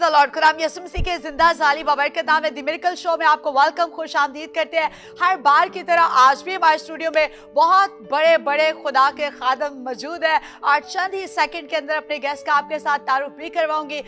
The Lord. खुदाम यीशु मसीह के जिंदा जाली बाबरकत नाम है द मिरेकल शो में आपको वेलकम, खुश आमदीद करते हैं। हर बार की तरह आज भी हमारे स्टूडियो में बहुत बड़े बड़े खुदा के खादम मौजूद है और चंद ही सेकंड के अंदर अपने गेस्ट का आपके साथ तारुफ भी करवाऊंगी।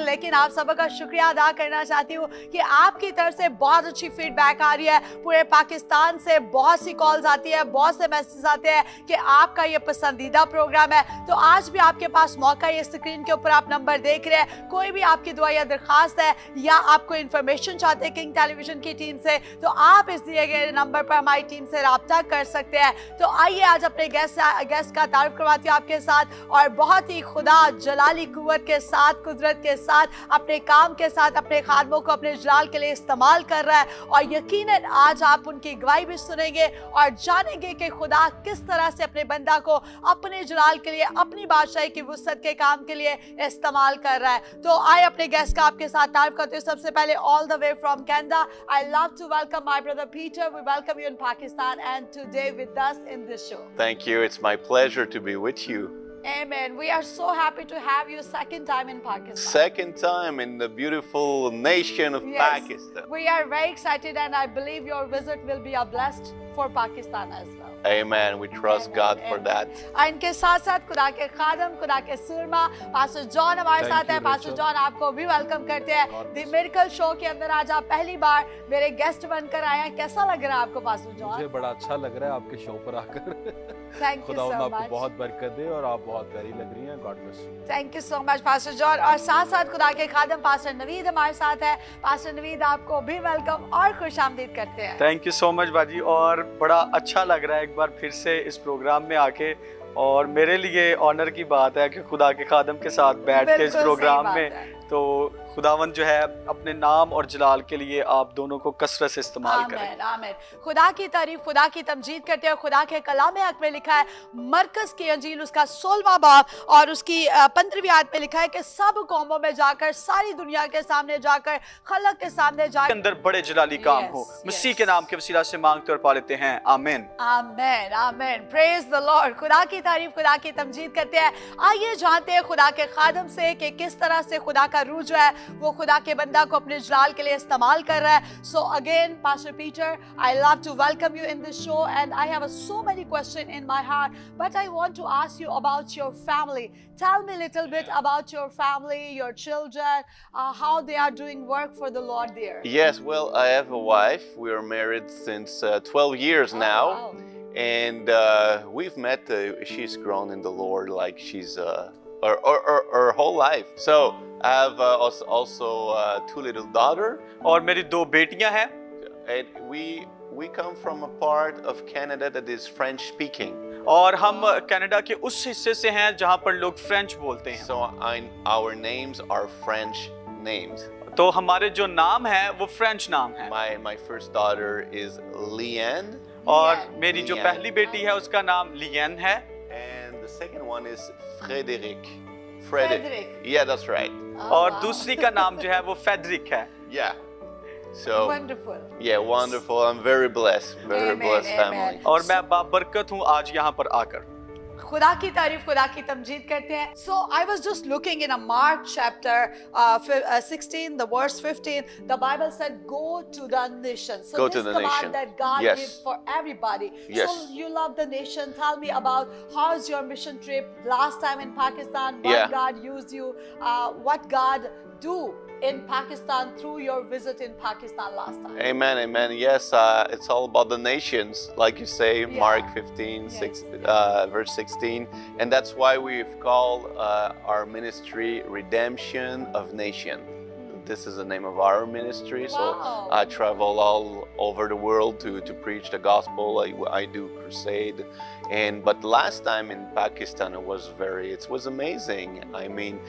लेकिन आप सबका शुक्रिया अदा करना चाहती हूँ कि आपकी तरफ से बहुत अच्छी फीडबैक आ रही है। पूरे पाकिस्तान से बहुत सी कॉल्स आती है, बहुत से मैसेज आते हैं कि आपका ये पसंदीदा प्रोग्राम है। तो आज भी आपके पास मौका, ये स्क्रीन के ऊपर आप नंबर देख रहे हैं, कोई भी आपकी दुआ या दरखास्त है या आपको इंफॉर्मेशन चाहते हैं किंग टेलीविजन की टीम से, तो आप इस दिए गए नंबर पर हमारी टीम से राब्ता कर सकते हैं। तो आइए आज अपने गेस्ट का तारुफ करवाती हूँ आपके साथ और बहुत ही खुदा जलाली कुव्वत के साथ, कुदरत के साथ, अपने काम के साथ अपने खादमों को अपने जलाल के लिए इस्तेमाल कर रहा है। और यकीनन आज आप उनकी गवाही भी सुनेंगे और जानेंगे कि खुदा किस तरह से अपने बंदा को अपने जलाल के लिए, अपनी बादशाही की वुसअत के काम के लिए इस्तेमाल कर रहा है। तो आए अपने गेस्ट का आपके साथ तारीफ करते हैं। सबसे पहले all the way from Canada, I love to welcome my brother Peter. We welcome you in Pakistan and today with us in this show. Thank you. It's my pleasure to be with you. Amen. We are so happy to have you second time in Pakistan. Second time in the beautiful nation of Pakistan. We are very excited and I believe your visit will be a blessed for Pakistan as well. Amen. We trust God for that. इनके साथ साथ खुदा के खादम, खुदा के सुरमा pastor John हमारे साथ है। पास्टर जॉन आपको भी वेलकम करते हैं द मिरेकल शो के अंदर। आज आप पहली बार मेरे गेस्ट बनकर आए हैं, कैसा लग रहा है आपको पास्टर जॉन? मुझे बड़ा अच्छा लग रहा है आपके शो पर आकर। थैंक यू खुदा सो आपको मच। बहुत बरकत दे और आप बहुत प्यारी लग रही हैं। God bless you. Thank you so much pastor John. और साथ साथ खुदा के खादम पास्टर नवीद हमारे साथ है। पास्टर नवीद आपको भी वेलकम और खुश आमदीद करते हैं। थैंक यू सो मच बाजी, और बड़ा अच्छा लग रहा है एक बार फिर से इस प्रोग्राम में आके, और मेरे लिए ऑनर की बात है कि खुदा के खादम के साथ बैठ के इस प्रोग्राम में, तो खुदावंद जो है अपने नाम और जलाल के लिए आप दोनों को कसरत से इस्तेमाल करें। आमीन आमीन। खुदा की तारीफ, खुदा की तमजीद करते हैं। खुदा के कलाम हक में लिखा है, मरकज की अंजील उसका 16वां बाब और उसकी 15वीं आयत में लिखा है कि सब कौमों में जाकर, सारी दुनिया के सामने जाकर, खलक के सामने जाकर अंदर बड़े जलाली काम हो। मसीह के नाम के वसीला से मांगते और पा लेते हैं, आमीन आमीन आमीन। Praise the Lord. खुदा की तारीफ, खुदा की तमजीद करते हैं। आइए जानते हैं खुदा के खादम से कि किस तरह से खुदा का रूह जो है वो खुदा के बंदा को अपने जलाल के लिए इस्तेमाल कर रहा है। So again pastor Peter, I love to welcome you in this show and I have so many questions in my heart, but I want to ask you about your family. Tell me a little bit about your family, your children, how they are doing work for the Lord there. Yes, well, I have a wife. We are married since 12 years now. Wow. And we've met, she's grown in the Lord like she's her whole life. So I have also two little daughters. और मेरी दो बेटियां हैं। And we come from a part of Canada that is French speaking. और हम Canada के उस हिस्से से हैं जहां पर लोग फ्रेंच बोलते हैं। So our names are French names. तो हमारे जो नाम है वो फ्रेंच नाम है। My first daughter is Leanne. और मेरी जो पहली बेटी है उसका नाम लियन है। And the second one is Frédéric. Frederick. Yeah, that's right. और दूसरी का नाम जो है वो फेडरिक है। Yeah. So Wonderful. yeah, wonderful. I'm very blessed. Very Amen, blessed amen. family. और मैं बाबरकत हूँ आज यहाँ पर आकर। खुदा की तारीफ, खुदा की तमजीद करते हैं। So I was just looking in a Mark chapter 16, the verse 15. The Bible said, "Go to the nations." So Go this to the command nation. that God Yes. gives for everybody. Yes. So you love the nation. Tell me about how's your mission trip last time in Pakistan? What Yeah. God used you? What God do in Pakistan through your visit in Pakistan last time? Amen, amen. Yes, it's all about the nations, like you say, Yeah. Mark 15, Yes. verse 16. And that's why we've called our ministry Redemption of Nation. This is the name of our ministry. Wow. So I travel all over the world to preach the gospel. I do crusade. But last time in Pakistan, it was amazing. I mean,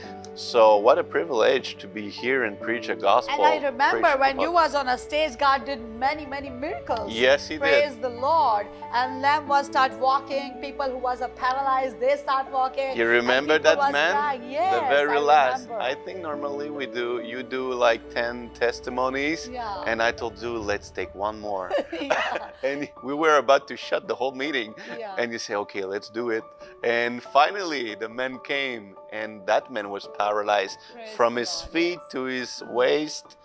so what a privilege to be here and preach a gospel. And I remember preach when you about- was on a stage, God did many miracles. Yes, He Praise did. the Lord. And them was start walking. People who was paralyzed, they start walking. You remember and people that was man? crying. Yes, The very I last. remember. I think normally you do like 10 testimonies. Yeah. And I told you, let's take one more. Yeah. And we were about to shut the whole meeting. Yeah. And and you say, okay, let's do it. And finally, the man came, and that man was paralyzed from his feet to his waist,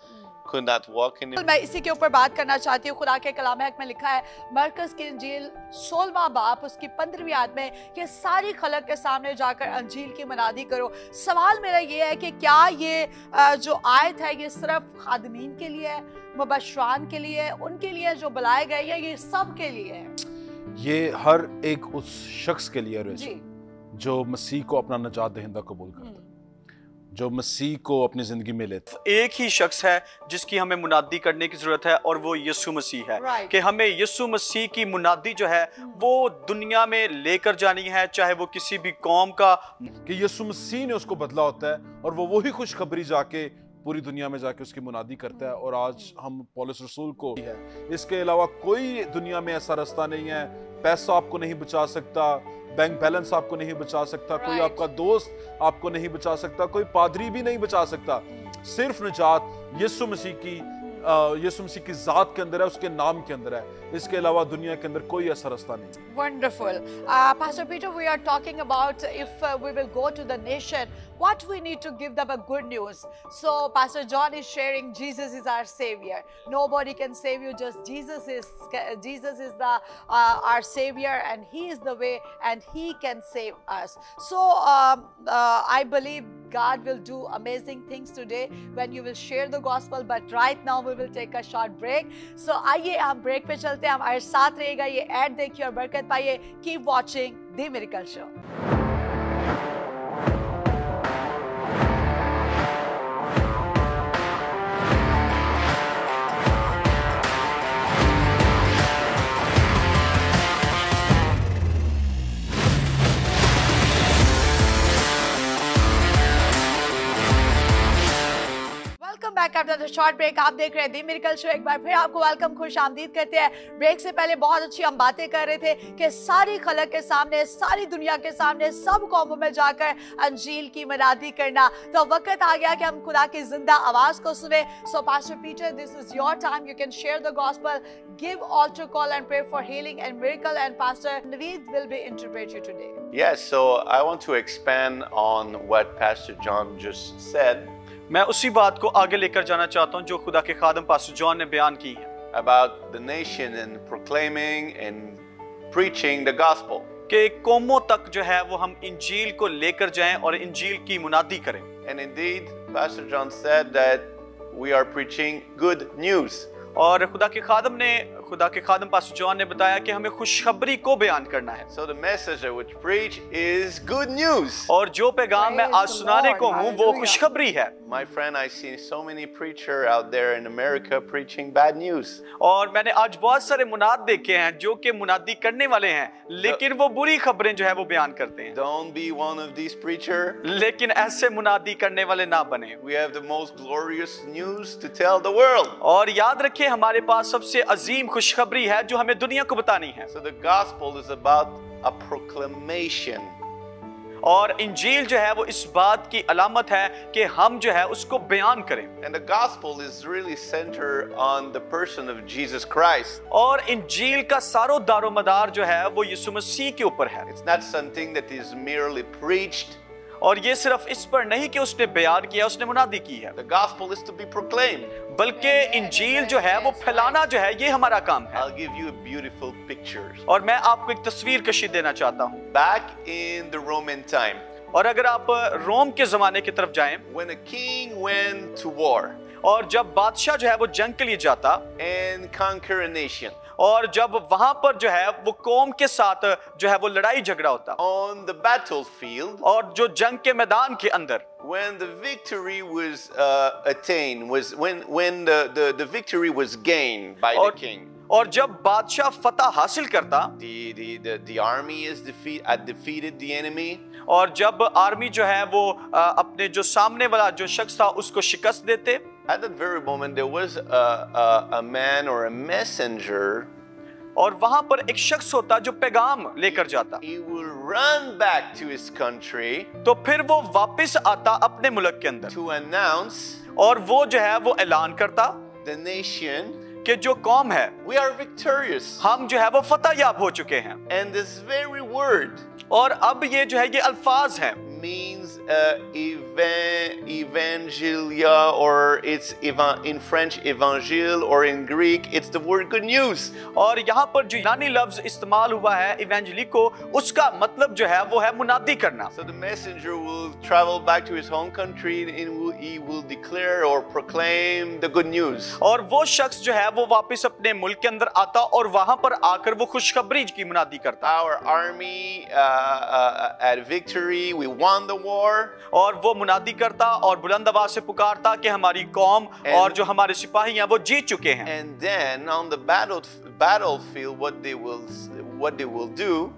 could not walk anymore. मैं इसी के ऊपर बात करना चाहती हूँ। खुदा के कलाम हक में लिखा है मरकज की इंजील 16वां बाब उसकी 15वीं आयत में कि सारी खलक के सामने जाकर अंजील की मनादी करो। सवाल मेरा ये है कि क्या ये जो आयत है ये सिर्फ खादमीन के लिए है, मुबशरान के लिए, उनके लिए जो बुलाए गए, या ये सब के लिए है? ये हर एक उस शख्स के लिए है जी। जो मसीह को अपना नजात दहिंदा कबूल करता है, जो मसीह को अपनी जिंदगी में लेता है। एक ही शख्स है जिसकी हमें मुनादी करने की जरूरत है और वो यीशु मसीह है। कि हमें यीशु मसीह की मुनादी जो है वो दुनिया में लेकर जानी है, चाहे वो किसी भी कौम का। कि यीशु मसीह ने उसको बदला होता है और वो वही खुशखबरी जाके पूरी दुनिया में जाके उसकी मुनादी करता है। और आज हम पौलुस रसूल को है, इसके अलावा कोई दुनिया में ऐसा रास्ता नहीं है। पैसा आपको नहीं बचा सकता, बैंक बैलेंस आपको नहीं बचा सकता, कोई आपका दोस्त आपको नहीं बचा सकता, कोई पादरी भी नहीं बचा सकता। सिर्फ निजात यीशु मसीह की जात के अंदर है, उसके नाम के अंदर है। इसके अलावा दुनिया के अंदर कोई ऐसा रास्ता नहीं। Wonderful. Pastor Peter, we are talking about if we will go to the nation, what we need to give them a good news. So Pastor John is sharing Jesus is our savior. Nobody can save you, just Jesus is the our savior, and he is the way, and he can save us. So I believe God will do amazing things today when you will share the gospel, but right now we will take a short break. So आइए हम break पे चलते हैं, हमारे साथ रहेगा, ये add देखिए और बरकत पाइए। Keep watching The Miracle Show. Back after the short break. आप देख रहे हैं दी मिरेकल शो। एक बार फिर आपको वेलकम, खुश आमदीद करते हैं। ब्रेक से पहले बहुत अच्छी हम बातें कर रहे थे कि सारी खलक के सामने, सारी दुनिया के सामने, सब कौमों में जाकर अंजील की मनादी करना। तो वक्त आ गया कि हम खुदा की जिंदा आवाज को सुने। So pastor Peter, this is your time, you can share the gospel, give altar call and pray for healing and miracle, and Pastor Naveed will be interpret you today. Yes, so I want to expand on what Pastor John just said. मैं उसी बात को आगे लेकर जाना चाहता हूं जो खुदा के खादम पास्टर जॉन ने बयान की है about the nation and proclaiming and preaching the gospel. कि कौमों तक जो है वो हम इंजील को लेकर जाएं और इंजील की मुनादी करें। And indeed, Pastor John said that we are preaching good news. और खुदा के खादम पास्टर जॉन ने बताया कि हमें खुशखबरी को बयान करना है। So the message I would preach is good news. और जो पैगाम मैं आज सुनाने को हूँ वो खुशखबरी है। My friend, I see so many preachers out there in America preaching bad news. और मैंने आज बहुत सारे मुनाद देखे हैं जो कि मुनादी करने वाले हैं, लेकिन वो बुरी खबरें जो है वो बयान करते हैं। Don't be one of these preachers. लेकिन ऐसे मुनादी करने वाले ना बने। We have the most glorious news to tell the world. और याद रखिए हमारे पास सबसे अजीम खुशखबरी है जो हमें दुनिया को बतानी है। So the gospel is about a proclamation. और इंजील जो है वो इस बात की अलामत है कि हम जो है उसको बयान करें। And the gospel is really centered on the person of Jesus Christ. और इंजील का सारो दारोमदार जो है वो यीशु मसीह के ऊपर है। It's not something that is merely preached. और ये सिर्फ इस पर नहीं कि उसने बयान किया, उसने मुनादी की है। The gospel is to be proclaimed. बल्कि इंजील जो है वो फैलाना जो है ये हमारा काम है। I'll give you beautiful pictures. और मैं आपको एक तस्वीर कशी देना चाहता हूँ। Back in the Roman time. और अगर आप रोम के जमाने की तरफ जाएं, when a king went to war, और जब बादशाह जो है वो जंग के लिए जाता and conquer a nation, और जब वहां पर जो है वो कौम के साथ जो है वो लड़ाई झगड़ा होता, on the battlefield, और जो जंग के मैदान के अंदर when the victory was attained, was when the victory was gained by the king, और जब बादशाह फतह हासिल करता, the army is defeated the enemy, और जब आर्मी जो है वो अपने जो सामने वाला जो शख्स था उसको शिकस्त देते, at that very moment there was a man or a messenger, और वहां पर एक शख्स होता जो पैगाम लेकर जाता। he will run back to his country, तो फिर वो वापस आता अपने मुल्क के अंदर to announce, और वो जो है वो ऐलान करता the nation कि जो कौम है we are victorious. हम जो है वो फतह याब हो चुके हैं। And this very word और अब ये जो है ये अल्फाज हैं, means evangelia, or it's in French evangile, or in Greek it's the word good news. और यहाँ पर जो यूनानी लफ्ज इस्तेमाल हुआ है इवेंजलिको, उसका मतलब जो है वो है मुनादी करना। So the messenger will travel back to his home country and he will declare or proclaim the good news. और वो शख्स जो है वो वापस अपने मुल्क के अंदर आता और वहां पर आकर वो खुशखबरी की मुनादी करता। Our army had victory, we won the war. और वो मुनादी करता और बुलंद आवाज से पुकारता कि हमारी कौम और जो हमारे सिपाही हैं वो जीत चुके हैं। And then on the battlefield what they will do,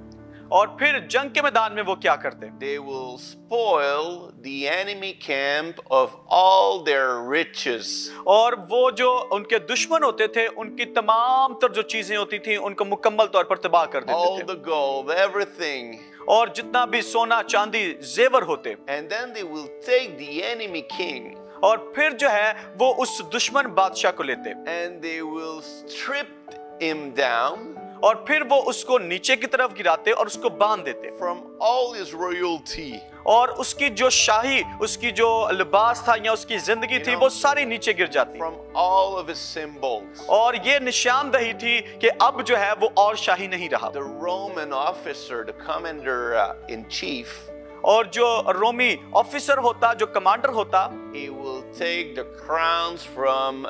और फिर जंग के मैदान में वो क्या करते? they will spoil the enemy camp of all their riches. और वो जो उनके दुश्मन होते थे उनकी तमाम तर जो चीजें होती थी उनको मुकम्मल तौर पर तबाह कर देते All थे। the gold, everything. और जितना भी सोना चांदी जेवर होते। And then they will take the enemy king. और फिर जो है वो उस दुश्मन बादशाह को लेते। And they will strip him down. और फिर वो उसको नीचे की तरफ गिराते और उसको बांध देते। From all his royalty. और उसकी जो शाही, उसकी जो लिबास था या उसकी जिंदगी थी वो सारी नीचे गिर जाती। From all of his symbols. और ये निशानदही थी कि अब जो है वो और शाही नहीं रहा। The Roman officer, the commander in chief, और जो रोमी ऑफिसर होता, जो कमांडर होता, he will take the crowns from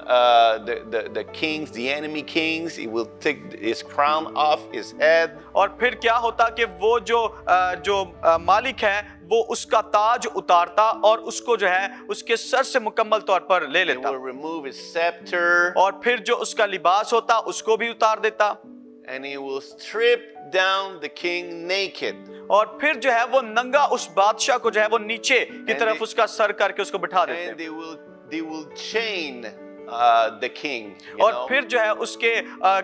the kings, the enemy kings. He will take his crown off his head. और फिर क्या होता कि वो जो मालिक है वो उसका ताज उतारता और उसको जो है उसके सर से मुकम्मल तौर पर ले He लेता। will remove his scepter. और फिर जो उसका लिबास होता उसको भी उतार देता। And he will strip down the king naked. और फिर जो है वो नंगा उस बादशाह को जो है वो नीचे की तरफ उसका सर करके उसको बिठा देते। And they will chain the king. और फिर जो है उसके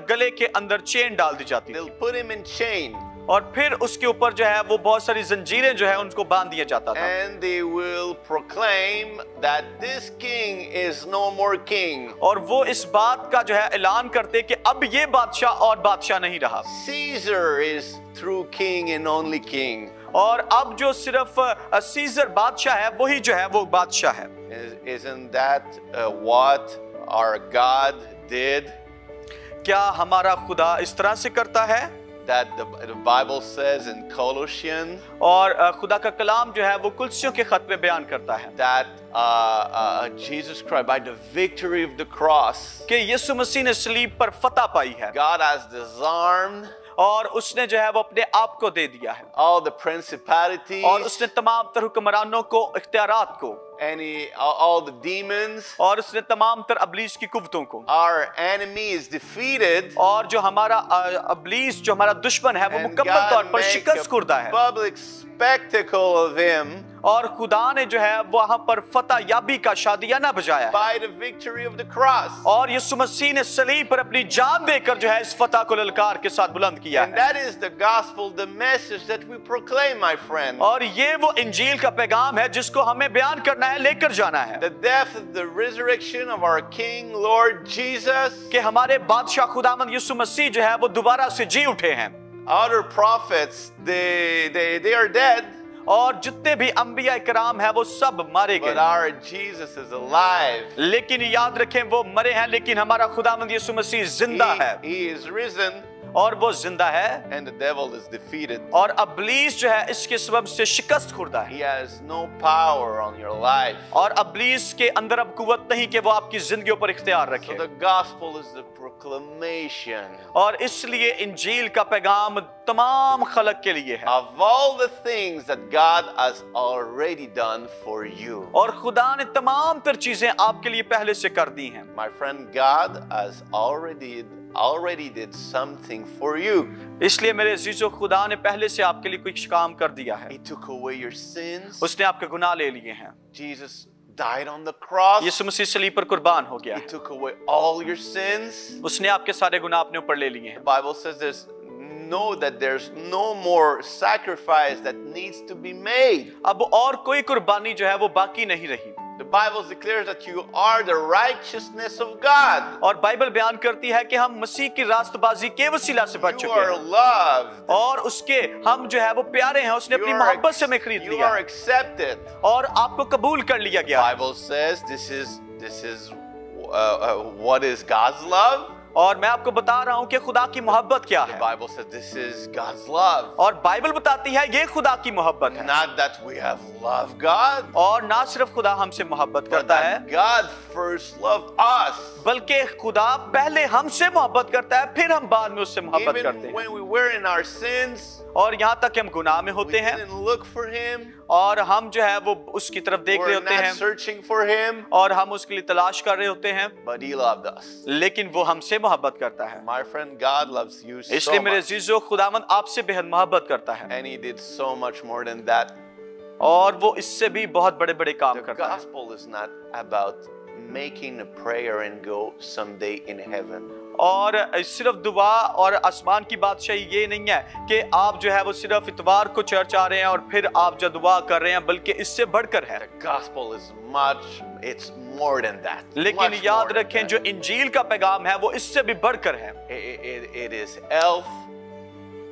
गले के अंदर चेन डाल दी जाती। They'll put him in chain. और फिर उसके ऊपर जो है वो बहुत सारी जंजीरें जो है उनको बांध दिया जाता था। And they will proclaim that this king is no more king. और वो इस बात का जो है ऐलान करते कि अब ये बादशाह और बादशाह नहीं रहा। Caesar is true king and only king. और अब जो सिर्फ सीजर बादशाह है वही जो है वो बादशाह है। Isn't that what our God did? क्या हमारा खुदा इस तरह से करता है? That the Bible says in Colossians. और खुदा का कलाम जो है वो कुलसियों के खत में बयान करता है That Jesus Christ, by the victory of the cross, कि यीशु मसीह ने सलीब पर फतह पाई है God has disarmed और उसने जो है वो अपने आप को दे दिया है all the principalities और उसने तमाम तर हुक्मरानों को, इख्तियारात को, all the demons. और उसने तमाम तर अबलीस की कुव्वतों को। Our enemy is defeated. और जो हमारा अबलीस, जो हमारा दुश्मन है वो And मुकम्मल God तौर पर make शिकस्त खुर्दा a है। public spectacle of him और खुदा ने जो है वहां पर फतह याबी का शादियाना बजाया है। by the victory of the cross. और यीशु मसीह ने सलीब पर अपनी जान देकर जो है इस फतह को ललकार के साथ बुलंद किया And है। that is the gospel, the message that we proclaim, my friend. और ये वो इंजील का पैगाम है जिसको हमें बयान करना है, लेकर जाना है। The death, the resurrection of our King, Lord Jesus. कि हमारे बादशाह खुदावंद यीशु मसीह जो है वो दोबारा से जी उठे हैं। Other prophets, they are dead. और जितने भी अंबिया इकराम है वो सब मारे But गए, our Jesus is alive. लेकिन याद रखें वो मरे हैं, लेकिन हमारा खुदावंद यीशु मसीह जिंदा है He is risen और वो जिंदा है। and the devil is defeated. और अबलीस जो है इसके सबब से शिकस्त खुर्दा है। He has no power on your life. और अबलीस के अंदर अब कुव्वत नहीं कि वो आपकी जिंदगियों पर इख्तियार So रखे। the gospel is the proclamation और इसलिए इंजील का पैगाम तमाम खलक के लिए है। of all the things that God has already done for you. और खुदा ने तमाम तर चीजें आपके लिए पहले से कर दी हैं। My friend, God has already did something for you. इसलिए मेरे अजीजों, खुदा ने पहले से आपके लिए कुछ काम कर दिया है। He took away your sins. उसने आपके गुनाह ले लिए हैं। Jesus died on the cross. यीशु मसीह सलीब पर कुर्बान हो गया He है। took away all your sins. उसने आपके सारे गुनाह अपने ऊपर ले लिए The हैं। Bible says there's no more sacrifice that needs to be made. अब और कोई कुर्बानी जो है वो बाकी नहीं रही। The Bible declares that you are the righteousness of God. और बाइबल बयान करती है कि हम मसीह की रास्तबाजी के वसीला से बच You चुके are हैं loved. और उसके हम जो है वो प्यारे हैं, उसने अपनी मोहब्बत से हमें खरीद You लिया are accepted. और आपको कबूल कर लिया गया। Bible says this is what is God's love. और मैं आपको बता रहा हूं कि खुदा की मोहब्बत क्या The है, Bible says this is God's love. और बाइबल बताती है ये खुदा की मोहब्बत है। Not that we have loved God, और ना सिर्फ खुदा हमसे मोहब्बत but करता है, that God first loved us. बल्कि खुदा पहले हमसे मोहब्बत करता है, फिर हम बाद में उससे मोहब्बत करते Even हैं। when we were in our sins, और यहाँ तक कि हम गुनाह में we होते हैं didn't look for Him. और हम जो है वो उसकी तरफ देख रहे We're होते not हैं searching for Him, और हम उसके लिए तलाश कर रहे होते हैं, but He loved us. लेकिन वो हमसे मोहब्बत करता है। My friend, God loves you so इसलिए मेरे much, अजीजों, खुदावंद आपसे बेहद मोहब्बत करता है and He did so much more than that. और वो इससे भी बहुत बड़े बड़े काम The करता है। gospel is not about making a prayer and go someday in heaven. और सिर्फ दुआ और आसमान की बादशाही ये नहीं है कि आप जो है वो सिर्फ इतवार को चर्च आ रहे हैं और फिर आप जो दुआ कर रहे हैं, बल्कि इससे बढ़कर है। The gospel is it's more than that. लेकिन Much याद more than रखें that. जो इंजील का पैगाम है वो इससे भी बढ़कर है। It is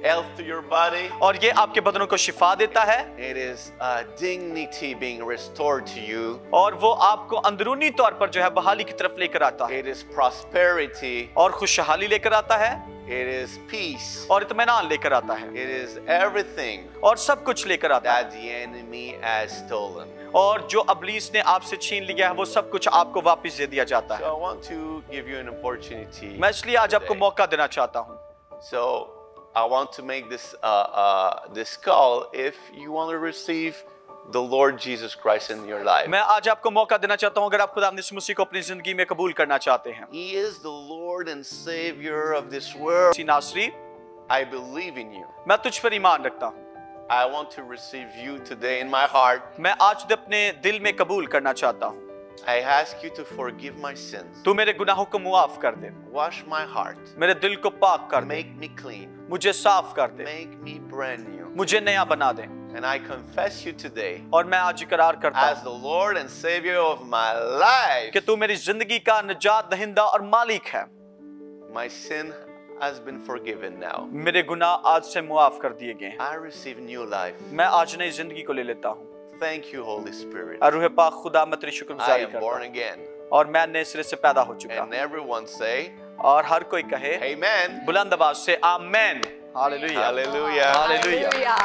health to your body. और ये आपके बदनों को शिफा देता है It is dignity being restored to you. और वो आपको अंदरूनी तौर पर जो है बहाली की तरफ लेकर आता है It is prosperity. और खुशहाली लेकर आता है It is peace. और इत्मीनान लेकर आता है It is everything और सब कुछ लेकर आता है। that the enemy has stolen. और जो अबलीस ने आपसे छीन लिया है वो सब कुछ आपको वापस दे दिया जाता So है। I want to give you an opportunity. मैं इसलिए आज आपको today. मौका देना चाहता हूँ। So I want to make this call if you want to receive the Lord Jesus Christ in your life. मैं आज आपको मौका देना चाहता हूँ, अगर आप खुदा यीशु मसीह को अपनी जिंदगी में कबूल करना चाहते हैं। He is the Lord and Savior of this world. मसीह नासरी, I believe in you. मैं तुझ पर ईमान रखता हूँ। I want to receive you today in my heart. मैं आज तुझे अपने दिल में कबूल करना चाहता हूँ। I ask you to forgive my sins. तू मेरे गुनाहों को मुआफ कर दे, Wash my heart. मेरे दिल को पाक कर दे, Make me clean. मुझे साफ कर दे, Make me brand new. मुझे नया बना दे। And I confess you today और मैं आज इकरार करता as हूँ the Lord and Savior of my life. कि तू मेरी जिंदगी का निजात दहिंदा और मालिक है। My sin has been forgiven now. मेरे गुनाह आज से मुआफ कर दिए गए हैं। I receive new life. मैं आज नई जिंदगी को ले लेता हूँ। Thank you, Holy Spirit. और रूह पाक खुदा, मैं तेरी I शुक्रगुजारी am करता born हूँ again. और मैं नए सिरे से पैदा हो चुका And हूँ। everyone say, और हर कोई कहे Amen. बुलंद आवाज से आमेन। Hallelujah, Hallelujah. Hallelujah.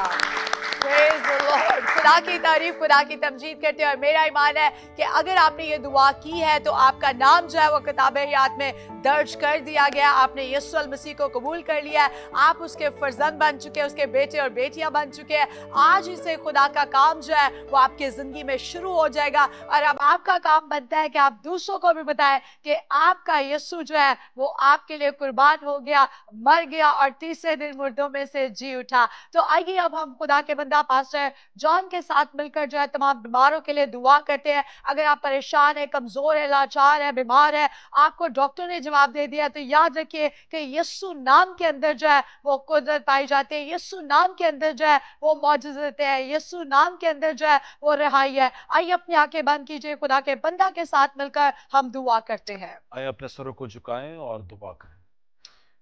Praise the Lord. खुदा की तारीफ, खुदा की तमजीद करते हैं। और मेरा ईमान है कि अगर आपने ये दुआ की है तो आपका नाम जो है वो किताब हयात में दर्ज कर दिया गया। आपने यीशु मसीह को कबूल कर लिया है, आप उसके फर्जंद बन चुके हैं, उसके बेटे और बेटियां बन चुके हैं। आज ही से खुदा का काम जो है वो आपकी जिंदगी में शुरू हो जाएगा। और अब आपका काम बनता है कि आप दूसरों को भी बताएं कि आपका यीशु जो है वो आपके लिए कुर्बान हो गया, मर गया और तीसरे दिन मुर्दों में से जी उठा। तो आइए अब हम खुदा के बंदा पास्टर जॉन के साथ मिलकर जो है तमाम बीमारों के लिए दुआ करते हैं। अगर आप परेशान है, कमजोर है, लाचार है, बीमार है, आपको डॉक्टर ने जवाब दे दिया, तो याद रखिए कि यीशु नाम के अंदर जो है वो कुदरत पाई जाती है। यीशु नाम के अंदर जो है वो मौजूद है। यीशु नाम के अंदर जो है वो रिहाई है। आइए अपनी आंखें बंद कीजिए, खुदा के बंदा के साथ मिलकर हम दुआ करते हैं। आइए अपने सरों को झुकाएं और दुआ करें।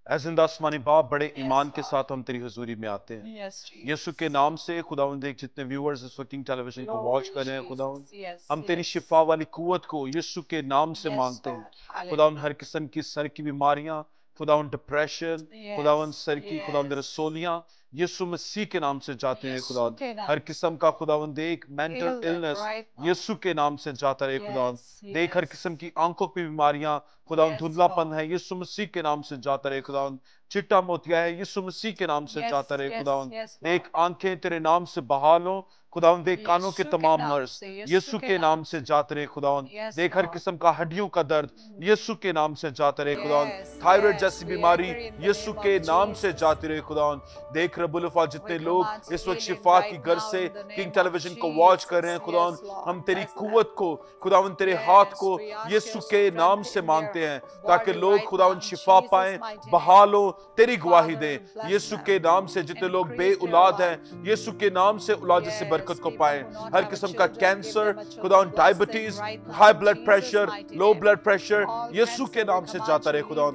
ऐ जिंदा आसमानी बाप, बड़े ईमान के साथ हम तेरी हुजूरी में आते हैं यीशु के नाम से। खुदावंद, देख जितने व्यूअर्स इस वक्त किंग टेलीविजन को वॉच कर रहे हैं खुदावंद, हम तेरी शिफा वाली कुव्वत को यीशु के नाम से मांगते हैं खुदावंद। हर किस्म की सर की बीमारियां, खुदावंद डिप्रेशन, खुदावंद सर की, खुदावंद रसोलियां यीशु मसीह के नाम से जाते हैं खुदावंद। हर किस्म का खुदावंद देख मेंटल इलनेस यीशु के नाम से जाता रहे खुदावंद। देख हर किस्म की आंखों की बीमारियां, खुदावंद धुंधलापन है यीशु मसीह के नाम से जाता रहे खुदावंद। चिट्टा मोतिया है यीशु मसीह के नाम से जाता रहे खुदावंद। देख आंखें तेरे नाम से बहाल हो खुदावंद। देख कानों के तमाम नर्स यीशु के नाम से जाते रहे खुदावंद। देख हर किस्म का हड्डियों का दर्द यीशु के नाम से जाते रहे खुदावंद। थायराइड जैसी बीमारी यीशु के नाम से जाती रहे खुदावंद। देख रब्बुल अल्फा जितने लोग इस वक्त शिफा की गर्ज से किंग टेलीविजन को वॉच कर रहे हैं खुदावंद, हम तेरी कुव्वत को खुदावंद, तेरे हाथ को यीशु के नाम से मांगते हैं ताकि लोग खुदावंद शिफा पाएं, बहाल हो तेरी गवाही दें। यीशु के नाम से जितने लोग बे औलाद हैं, यीशु के नाम से औलाद से बरकत को पाएं। हर किस्म का कैंसर, खुदा diabetes, high blood pressure, low blood pressure, Yeshu के नाम से जाता रहे। खुदा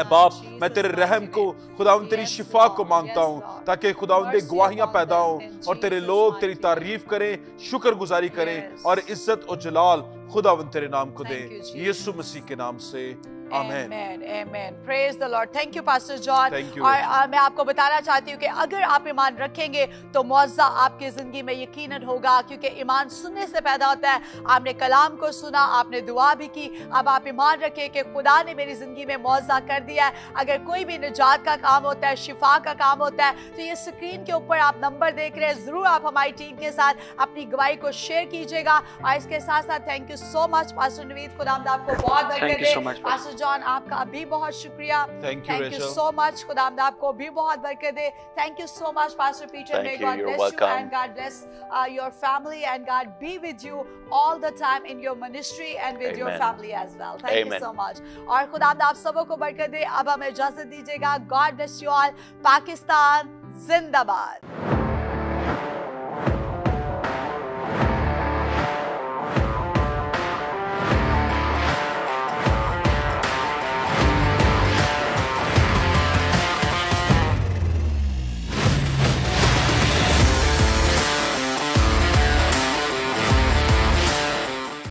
बाप, मैं तेरे रहम को, खुदा तेरी शिफा को मांगता हूँ, ताकि खुदा गवाहियां पैदा हो और तेरे लोग तेरी तारीफ करें, शुक्रगुजारी करें और इज्जत और जलाल खुदावंद तेरे नाम को दे, यीशु मसीह के नाम से। Amen. Amen. Praise the Lord. Thank you, Pastor John. Thank you. और मैं आपको बताना चाहती हूँ कि अगर आप ईमान रखेंगे तो मुआवजा आपकी जिंदगी में यकीनन होगा, क्योंकि ईमान सुनने से पैदा होता है। आपने कलाम को सुना, आपने दुआ भी की, अब आप ईमान रखें कि खुदा ने मेरी जिंदगी में मुआवजा कर दिया है। अगर कोई भी निजात का काम होता है, शिफा का काम होता है, तो ये स्क्रीन के ऊपर आप नंबर देख रहे हैं, जरूर आप हमारी टीम के साथ अपनी गवाही को शेयर कीजिएगा। और इसके साथ साथ thank you so much pastor Naveed, खुदावंद आपको बहुत बरकत दे। पास्टर जॉन, आपका भी बहुत शुक्रिया। थैंक यू सो मच, खुदावंद आपको भी बहुत बरकत दे। Thank you so much pastor Peter, may God bless you and God bless your family and God be with you all the time in your ministry and with your family as well. Thank you so much. और खुदावंद आप सबों को बरकत दे। अब हमें इजाजत दीजिएगा। God bless you all. Pakistan जिंदाबाद।